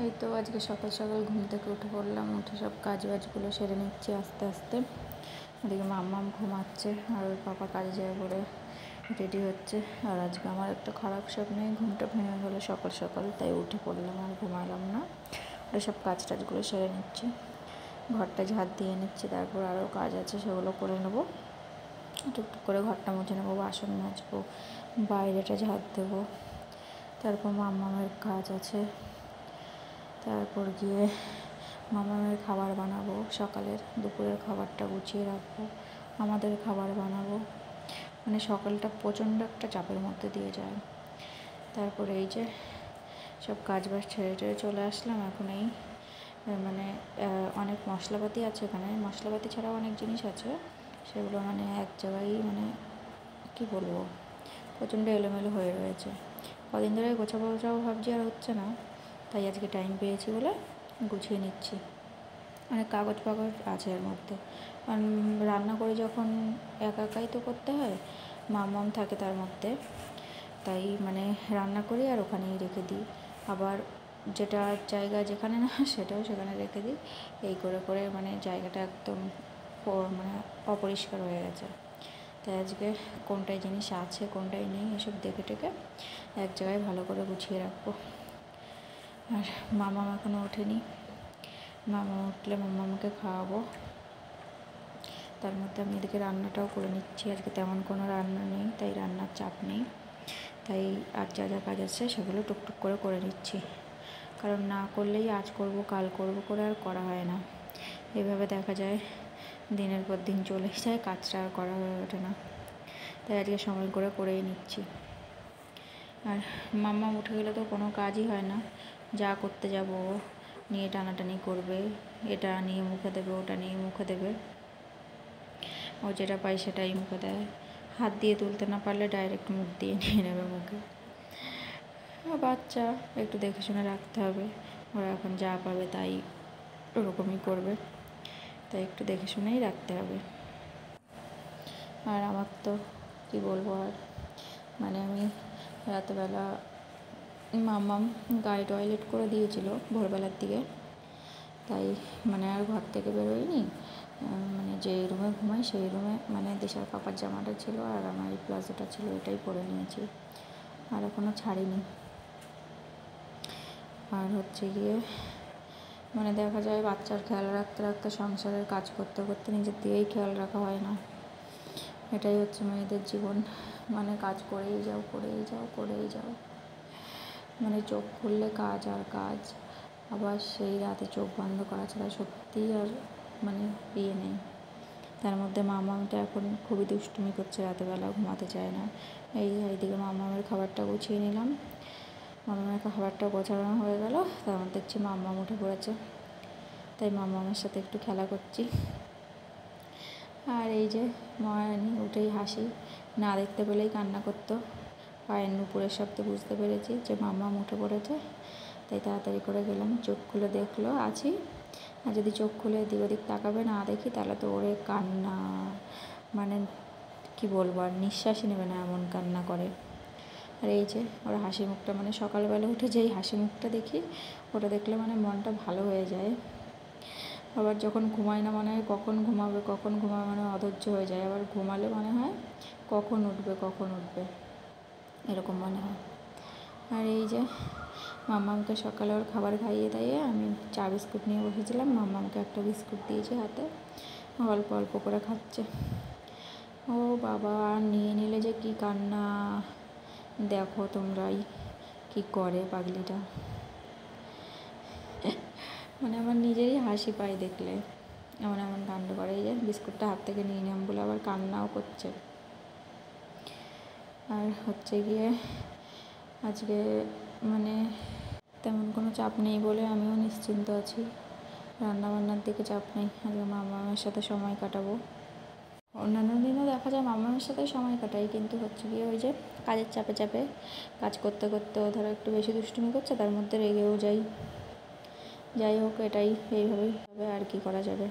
এই তো আজকে সকাল সকাল ঘুম থেকে উঠে পড়লাম, উঠে সব কাজ বাজগুলো সেরে নিচ্ছি আস্তে আস্তে। এদিকে মাম্মাম ঘুমাচ্ছে আর ওর পাপা কাজে যায় বলে রেডি হচ্ছে। আর আজকে আমার একটা খারাপ স্বপ্নে ঘুমটা ভেঙে গেলো সকাল সকাল, তাই উঠে পড়লাম আর ঘুমালাম না। আর সব কাজ টাজগুলো সেরে নিচ্ছি, ঘরটা ঝাড় দিয়ে নিচ্ছি, তারপর আরও কাজ আছে সেগুলো করে নেবো। টুকটুক করে ঘরটা মুছে নেবো, বাসন মাজবো, বাইরেটা ঝাড় দেবো, তারপর মাম্মামের কাজ আছে, তারপর গিয়ে মামামের খাবার বানাবো, সকালের দুপুরের খাবারটা গুছিয়ে রাখবো, আমাদের খাবার বানাবো। মানে সকালটা প্রচণ্ড একটা চাপের মধ্যে দিয়ে যায়। তারপরে এই যে সব কাজ বাজ ছেড়ে টেড়ে চলে আসলাম। এখন এই মানে অনেক মশলাপাতি আছে এখানে, মশলাপাতি ছাড়াও অনেক জিনিস আছে, সেগুলো মানে এক জায়গায় মানে কী বলবো প্রচণ্ড এলোমেলো হয়ে রয়েছে। কদিন ধরে গোছাবো ভাবছি আর হচ্ছে না, তাই আজকে টাইম পেয়েছি বলে গুছিয়ে নিচ্ছি। অনেক কাগজ ফাগজ আছে এর মধ্যে, কারণ রান্না করে যখন একাই তো করতে হয়, মাম থাকে তার মধ্যে, তাই মানে রান্না করি আর ওখানেই রেখে দিই। আবার যেটা জায়গা যেখানে না সেটাও সেখানে রেখে দিই। এই করে করে মানে জায়গাটা একদম মানে অপরিষ্কার হয়ে গেছে। তাই আজকে কোনটায় জিনিস আছে কোনটায় নেই এসব দেখে টেকে এক জায়গায় ভালো করে গুছিয়ে রাখবো। আর মামা এখনও ওঠেনি, মামা উঠলে মামাকে খাওয়াবো। তার মধ্যে আমি এদিকে রান্নাটাও করে নিচ্ছি। আজকে তেমন কোনো রান্না নেই, তাই রান্নার চাপ নেই, তাই আর যা যা কাজ আছে সেগুলো টুকটুক করে করে নিচ্ছি। কারণ না করলেই আজ করব কাল করব করে আর করা হয় না। এভাবে দেখা যায় দিনের পর দিন চলে যায়, কাজটা আর করা হয়ে ওঠে না, তাই আজকে সময় করে করেই নিচ্ছি। আর মাম্মা উঠে গেলে তো কোনো কাজই হয় না, যা করতে যাব নিয়ে টানাটানি করবে, এটা নিয়ে মুখে দেবে ওটা নিয়ে মুখে দেবে, ও যেটা পায় সেটাই মুখে দেয়। হাত দিয়ে তুলতে না পারলে ডাইরেক্ট মুখ দিয়ে নিয়ে নেবে মুখে। বাচ্চা একটু দেখে শুনে রাখতে হবে, ওরা এখন যা পাবে তাই ওরকমই করবে, তাই একটু দেখে শুনেই রাখতে হবে। আর আমার তো কী বলবো আর, মানে আমি রাতবেলা মাম্মাম গায়ে টয়লেট করে দিয়েছিল ভোরবেলার দিকে, তাই মানে আর ঘর থেকে বেরোয়নি। মানে যে রুমে ঘুমাই সেই রুমে মানে দিশার পাপার জামাটা ছিল আর আমার এই প্লাজোটা ছিল, এটাই পরে নিয়েছি আর এখনও ছাড়িনি। আর হচ্ছে গিয়ে মানে দেখা যায় বাচ্চার খেয়াল রাখতে রাখতে সংসারের কাজ করতে করতে নিজের দিকেই খেয়াল রাখা হয় না। এটাই হচ্ছে মেয়েদের জীবন, মানে কাজ করেই যাও করেই যাও করেই যাও, মানে চোখ খুললে কাজ আর কাজ, আবার সেই রাতে চোখ বন্ধ করা ছাড়া সত্যিই আর মানে নেই। তার মধ্যে মামাটা এখন খুবই দুষ্টুমি করছে, রাতেবেলা ঘুমাতে চায় না। এইদিকে মামামের খাবারটা গুছিয়ে নিলাম, মামামের খাবারটা গোছানো হয়ে গেল, তার মধ্যে দেখছি মাম্মাম উঠে পড়েছে, তাই মামামের সাথে একটু খেলা করছি। আর এই যে মহারানী উঠেই হাসি, না দেখতে পেলেই কান্না করতো। পায়ের নুপুরের শব্দে বুঝতে পেরেছি যে মাম্মাম উঠে পড়েছে, তাই তাড়াতাড়ি করে গেলাম। চোখ খুলে দেখলো আছি, আর যদি চোখ খুলে এদিক ওদিক তাকাবে না দেখি তাহলে তো ওরে কান্না, মানে কি বলবো আর, নিঃশ্বাসই নেবে না এমন কান্না করে। আর এই যে ওর হাসি মুখটা, মানে সকালবেলা উঠে যেই হাসি মুখটা দেখি ওটা দেখলে মানে মনটা ভালো হয়ে যায়। আবার যখন ঘুমায় না মনে হয় কখন ঘুমাবে মানে অধৈর্য হয়ে যায়, আবার ঘুমালে মনে হয় কখন উঠবে এরকম মনে হয়। আর এই যে মাম্মামকে সকালে ওর খাবার খাইয়ে দাইয়ে আমি চা বিস্কুট নিয়ে বসেছিলাম, মাম্মামকে একটা বিস্কুট দিয়েছি হাতে, অল্প অল্প করে খাচ্ছে। ও বাবা, নিয়ে নিলে যে কি কান্না, দেখো তোমরাই কি করে পাগলিটা, মানে আমার নিজেরই হাসি পায় দেখলে এমন এমন কাণ্ড করে। এই যে বিস্কুটটা হাত থেকে নিয়ে নিলাম বলে আবার কান্নাও করছে। আর হচ্ছে গিয়ে আজকে মানে তেমন কোনো চাপ নেই বলে আমিও নিশ্চিন্ত আছি, রান্নাবান্নার দিকে চাপ নেই। আজকে মামামের সাথে সময় কাটাবো। অন্যান্য দিনও দেখা যায় মামামের সাথে সময় কাটাই, কিন্তু হচ্ছে গিয়ে ওই যে কাজের চাপে চাপে কাজ করতে করতে ও ধরো একটু বেশি দুষ্টুমি করছে, তার মধ্যে রেগেও যাই। যাই হোক, এটাই এইভাবেই হবে, আর কি করা যাবে।